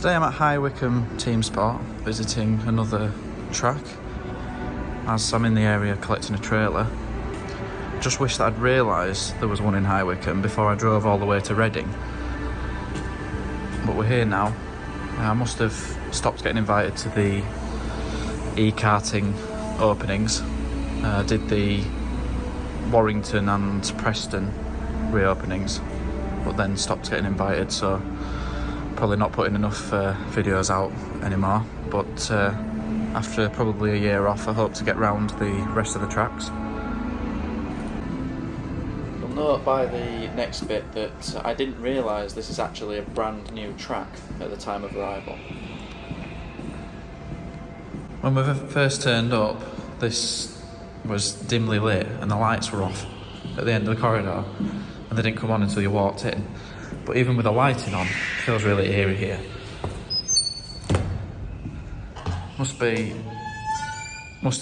Today I'm at High Wycombe Teamsport visiting another track as I'm in the area collecting a trailer. Just wish that I'd realised there was one in High Wycombe before I drove all the way to Reading. But we're here now. I must have stopped getting invited to the Ekarting openings. Did the Warrington and Preston reopenings, but then stopped getting invited, so probably not putting enough videos out anymore. But after probably a year off, I hope to get round the rest of the tracks. You'll note by the next bit that I didn't realise this is actually a brand new track at the time of arrival. When we first turned up, this was dimly lit and the lights were off at the end of the corridor, and they didn't come on until you walked in. But even with the lighting on, it feels really eerie here. Must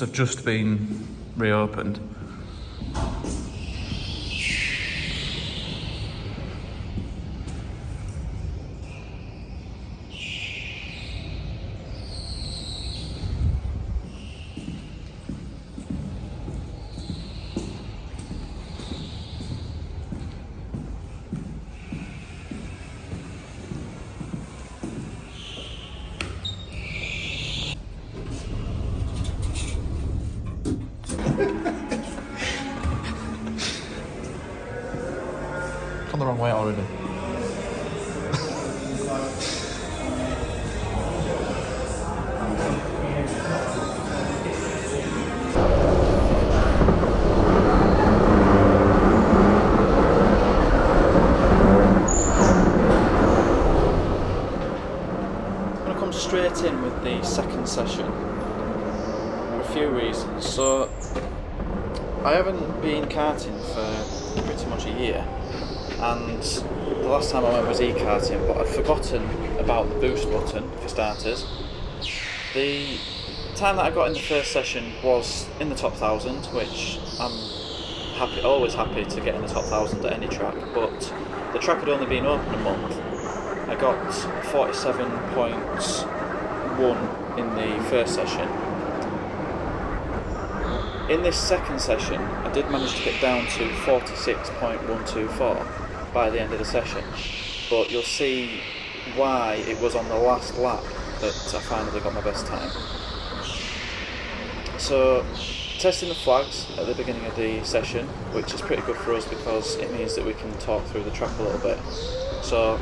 have just been reopened. On the wrong way already. I'm going to come straight in with the second session for a few reasons. So I haven't been karting for pretty much a year, and the last time I went was Ekarting, but I'd forgotten about the boost button for starters. The time that I got in the first session was in the top 1000, which I'm always happy to get in the top 1000 at any track, but the track had only been open a month. I got 47.1 in the first session. In this second session, I did manage to get down to 46.124 by the end of the session, but you'll see why it was on the last lap that I finally got my best time. So, testing the flags at the beginning of the session, which is pretty good for us because it means that we can talk through the track a little bit. So,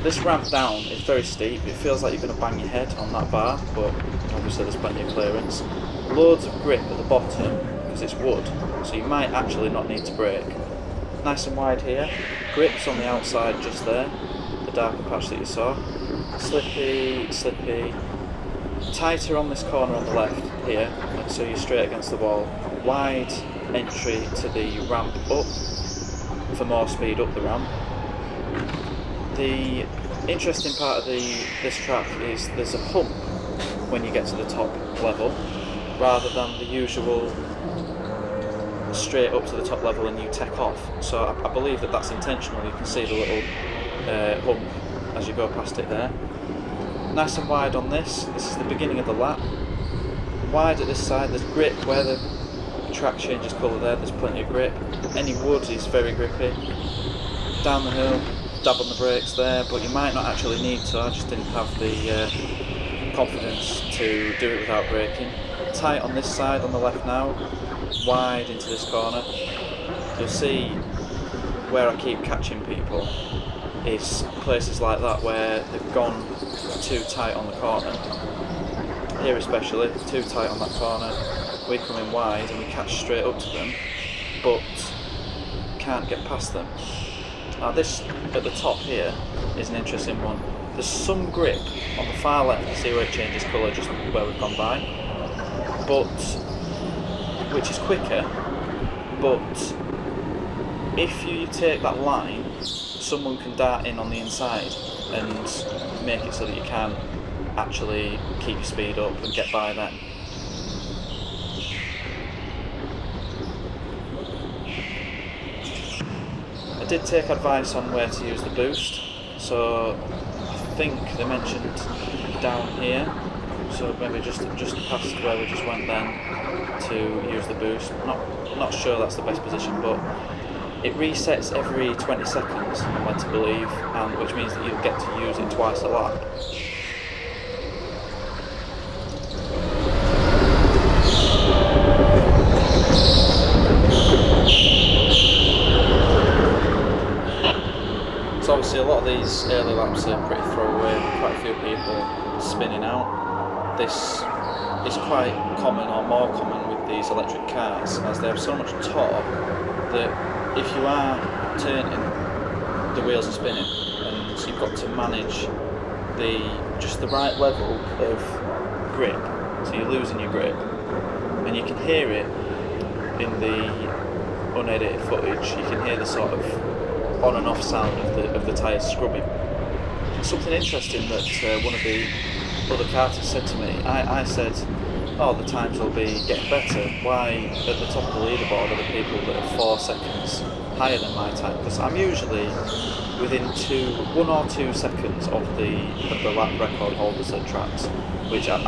this ramp down is very steep. It feels like you're going to bang your head on that bar, but obviously there's plenty of clearance. Loads of grip at the bottom because it's wood, so you might actually not need to brake. Nice and wide here. Grips on the outside just there, the darker patch that you saw. Slippy, slippy. Tighter on this corner on the left here, so you're straight against the wall. Wide entry to the ramp up for more speed up the ramp. The interesting part of this track is there's a hump when you get to the top level, rather than the usual straight up to the top level and you take off. So I believe that that's intentional. You can see the little hump as you go past it there. Nice and wide on this. This is the beginning of the lap. Wide at this side. There's grip where the track changes colour there. There's plenty of grip. Any wood is very grippy. Down the hill, dab on the brakes there, but you might not actually need to. I just didn't have the confidence to do it without braking. Tight on this side on the left now, wide into this corner. You'll see where I keep catching people is places like that where they've gone too tight on the corner. Here especially, too tight on that corner. We come in wide and we catch straight up to them, but can't get past them. Now this at the top here is an interesting one. There's some grip on the far left. You see where it changes colour just where we've gone by, which is quicker, but if you take that line, someone can dart in on the inside and make it so that you can actually keep your speed up and get by them. I did take advice on where to use the boost, so I think they mentioned down here, so maybe just past where we just went then, to use the boost. Not sure that's the best position, but it resets every 20 seconds, I'm led to believe, and which means that you'll get to use it twice a lap. So obviously a lot of these early laps are pretty throwaway, quite a few people spinning out. This is quite common, or more common, with these electric cars, as they have so much torque that if you are turning, the wheels are spinning, and you've got to manage just the right level of grip, so you're losing your grip, and you can hear it in the unedited footage. You can hear the sort of on and off sound of the tyres scrubbing. Something interesting that one of the other karters said to me, I said, oh, the times will be getting better. Why at the top of the leaderboard are the people that are 4 seconds higher than my time? Because I'm usually within 1 or 2 seconds of the lap record holders at tracks, which I'm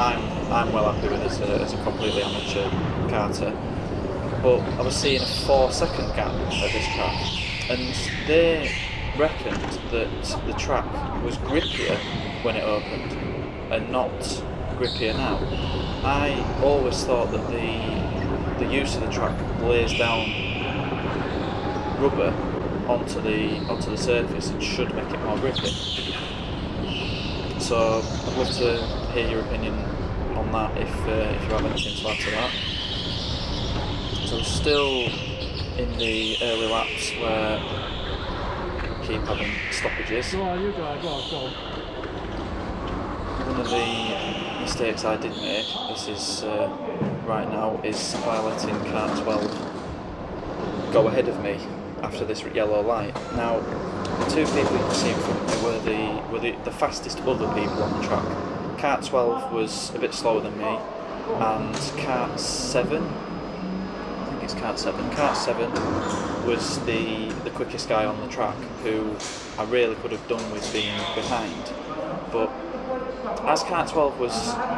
well happy with as a completely amateur karter. But I was seeing a 4-second gap at this track, and they reckoned that the track was grippier when it opened and not grippier now. I always thought that the use of the track lays down rubber onto the surface and should make it more grippy. So I'd love to hear your opinion on that if you have anything to add to that. So we're still in the early laps where we keep having stoppages. Go on, you go. One of the mistakes I did make, this is right now, is by letting car 12 go ahead of me after this yellow light. Now, the two people you can see in front of me were the fastest other people on the track. Kart 12 was a bit slower than me, and Kart 7, I think it's Kart 7. Kart 7 was the quickest guy on the track, who I really could have done with being behind. But as Kart 12 was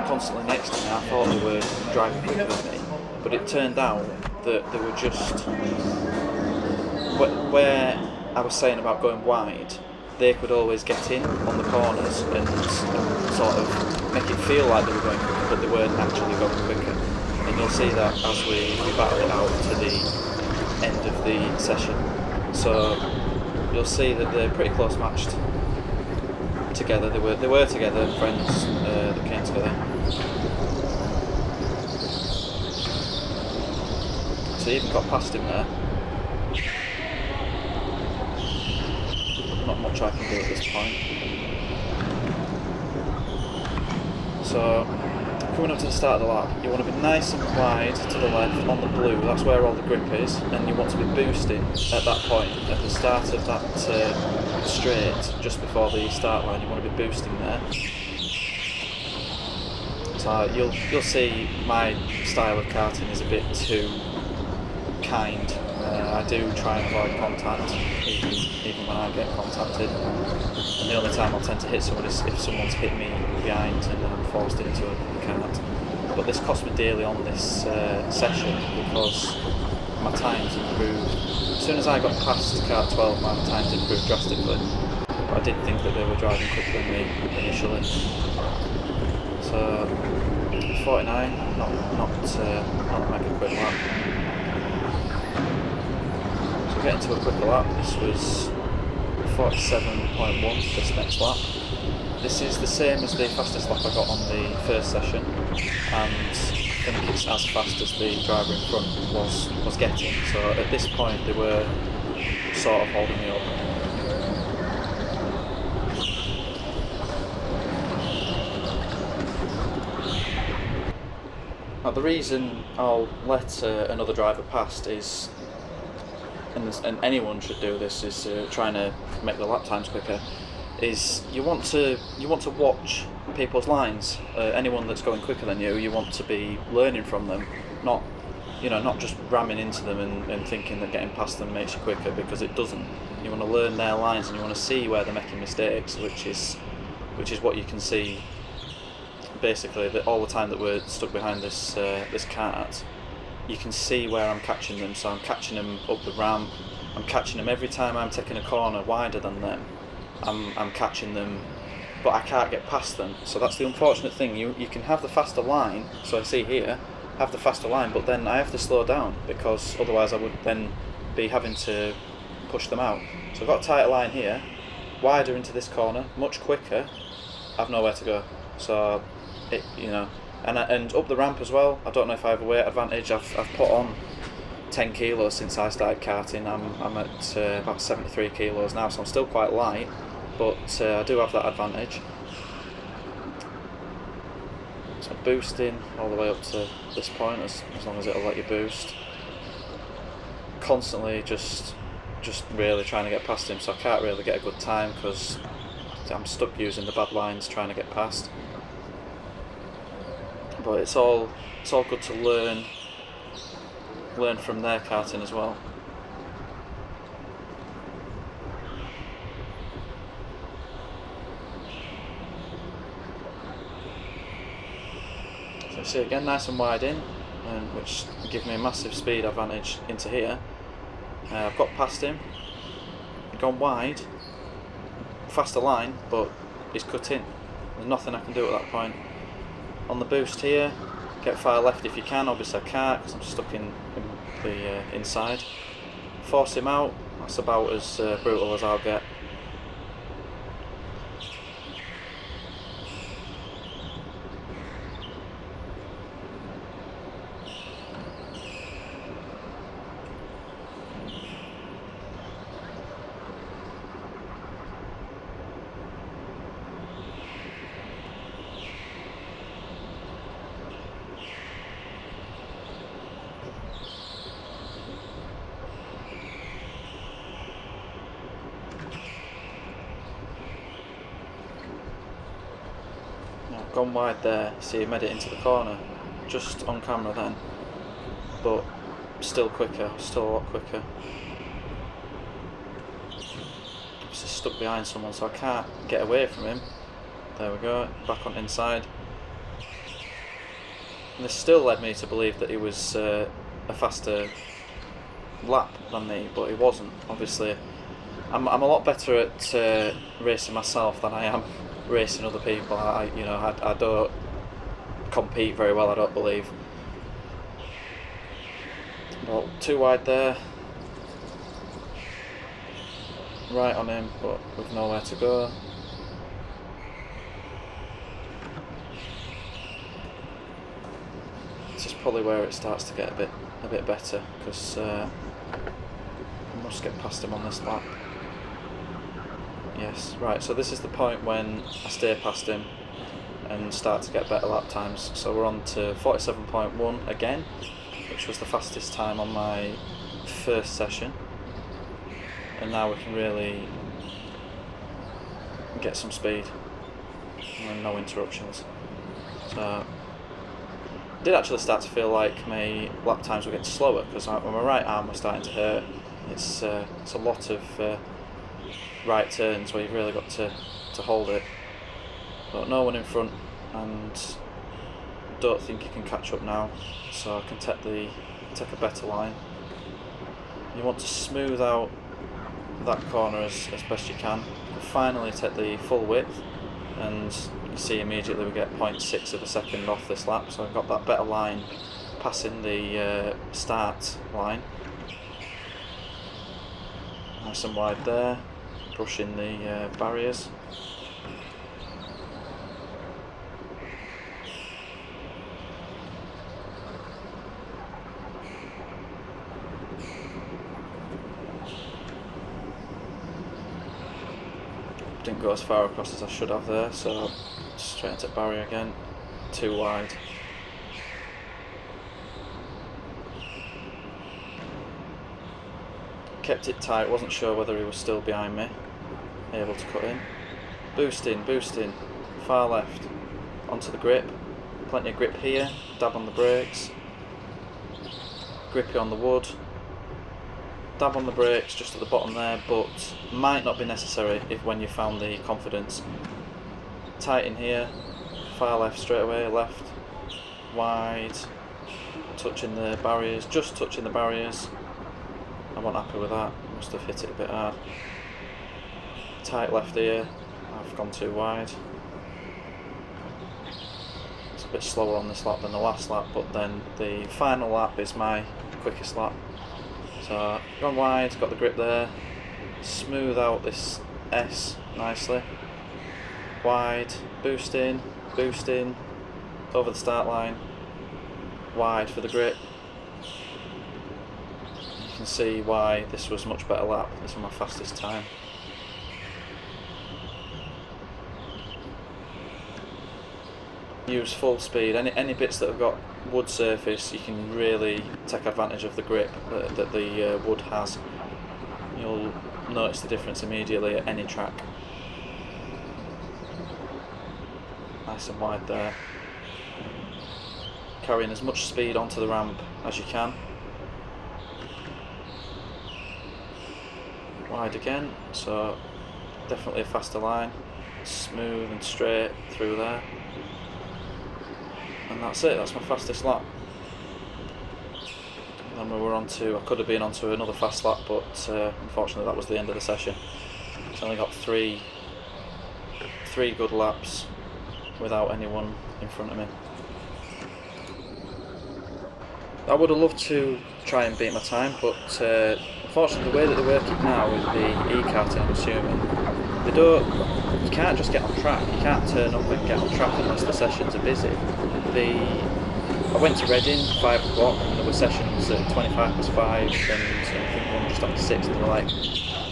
constantly next to me, I thought they were driving quicker than me. But it turned out that they were just... Where I was saying about going wide, they could always get in on the corners and sort of make it feel like they were going quicker, but they weren't actually going quicker. And you'll see that as we battle it out to the end of the session. So you'll see that they're pretty close matched together. They were together, friends that came together. So you even got past him there. Not much I can do at this point. So, coming up to the start of the lap, you want to be nice and wide to the left on the blue, that's where all the grip is, and you want to be boosting at that point, at the start of that straight, just before the start line. You want to be boosting there. So you'll see my style of karting is a bit too kind. I do try and avoid contact, even when I get contacted. And the only time I'll tend to hit someone is if someone's hit me behind and I'm forced into a cart. But this cost me dearly on this session because my times improved. As soon as I got past Kart 12, my times improved drastically. But I did think that they were driving quicker than me initially. So 49, not a mega quick lap. Getting to a quicker lap, this was 47.1 this next lap. This is the same as the fastest lap I got on the first session, and I think it's as fast as the driver in front was getting, so at this point they were sort of holding me up. Now the reason I'll let another driver past is, and anyone should do this, is trying to make the lap times quicker, is you want to watch people's lines. Anyone that's going quicker than you want to be learning from them, not just ramming into them and thinking that getting past them makes you quicker, because it doesn't. You want to learn their lines and you want to see where they're making mistakes, which is which is what you can see basically all the time that we're stuck behind this cart. You can see where I'm catching them, so I'm catching them up the ramp, I'm catching them every time I'm taking a corner wider than them. I'm catching them, but I can't get past them. So that's the unfortunate thing. You can have the faster line, so I see here, have the faster line, but then I have to slow down because otherwise I would then be having to push them out. So I've got a tighter line here, wider into this corner, much quicker, I've nowhere to go. So, and up the ramp as well, I don't know if I have a weight advantage. I've put on 10 kilos since I started karting. I'm at about 73 kilos now, so I'm still quite light, but I do have that advantage. So boosting all the way up to this point, as long as it'll let you boost. Constantly just really trying to get past him, so I can't really get a good time because I'm stuck using the bad lines trying to get past. But it's all good to learn from their karting as well. So see again, nice and wide in, which gives me a massive speed advantage into here. I've got past him, gone wide, faster line, but he's cut in. There's nothing I can do at that point. On the boost here, get far left if you can. Obviously I can't because I'm stuck in the inside. Force him out, that's about as brutal as I'll get. Gone wide there, see he made it into the corner, just on camera then, but still quicker, still a lot quicker. Just stuck behind someone, so I can't get away from him. There we go, back on inside. And this still led me to believe that he was a faster lap than me, but he wasn't. Obviously, I'm a lot better at racing myself than I am racing other people. I don't compete very well, I don't believe. Well, too wide there. Right on him, but with nowhere to go. This is probably where it starts to get a bit better, because I must get past him on this lap. Yes, right, so this is the point when I stay past him and start to get better lap times. So we're on to 47.1 again, which was the fastest time on my first session. And now we can really get some speed and no interruptions. So I did actually start to feel like my lap times were getting slower because my right arm was starting to hurt. It's a lot of right turns where you've really got to hold it, but no one in front, and don't think you can catch up now, so I can take a better line. You want to smooth out that corner as best you can. Finally take the full width, and you see immediately we get 0.6 of a second off this lap, so I've got that better line passing the start line. Nice and wide there, brushing the barriers. Didn't go as far across as I should have there, so straight into barrier again, too wide. Kept it tight, wasn't sure whether he was still behind me, able to cut in. Boosting, far left, onto the grip, plenty of grip here, dab on the brakes, grippy on the wood, dab on the brakes just at the bottom there, but might not be necessary if when you found the confidence. tight in here, far left straight away, left, wide, touching the barriers, just touching the barriers. I wasn't happy with that, must have hit it a bit hard. Tight left here, I've gone too wide. It's a bit slower on this lap than the last lap, but then the final lap is my quickest lap. So gone wide, got the grip there, smooth out this S nicely, wide, boosting, over the start line, wide for the grip. You can see why this was a much better lap. This was my fastest time. Use full speed. Any bits that have got wood surface, you can really take advantage of the grip that the wood has. You'll notice the difference immediately at any track. Nice and wide there. Carrying as much speed onto the ramp as you can. Wide again, so definitely a faster line. Smooth and straight through there. And that's it, that's my fastest lap. And then we were on to, I could have been on to another fast lap, but unfortunately that was the end of the session. So I only got three good laps without anyone in front of me. I would have loved to try and beat my time, but unfortunately the way that they work it now with the Ekarting, I'm assuming, you can't just get on track, you can't turn up and get on track unless the sessions are busy. I went to Reading 5 o'clock and there were sessions at 25 past 5 and I think one just after 6 and they were like,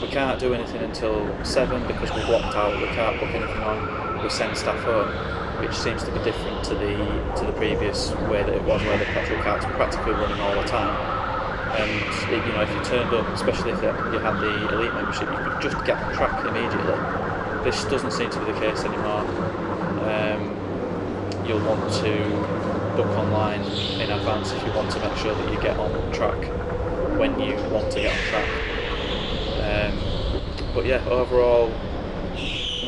we can't do anything until 7 because we're blocked out, we can't book anything on, we send staff home, which seems to be different to the previous way that it was, where the petrol carts were practically running all the time. And you know, if you turned up, especially if you had the elite membership, you could just get on track immediately. This doesn't seem to be the case anymore. You'll want to book online in advance if you want to make sure that you get on track when you want to get on track. But yeah, overall,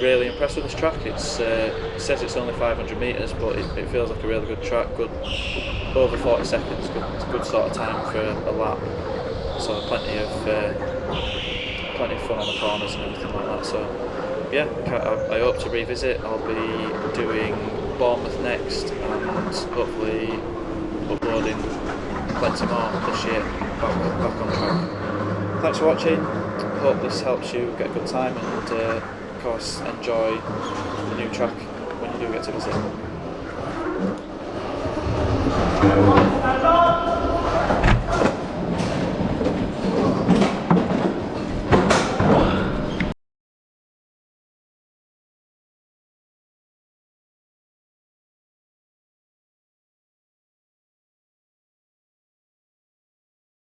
really impressed with this track. It says it's only 500 metres, but it feels like a really good track. Good, over 40 seconds. Good sort of time for a lap. So plenty of fun on the corners and everything like that. So yeah, I hope to revisit. I'll be doing Bournemouth next and hopefully uploading plenty more this year back on track. Thanks for watching. Hope this helps you get a good time and of course enjoy the new track when you do get to visit.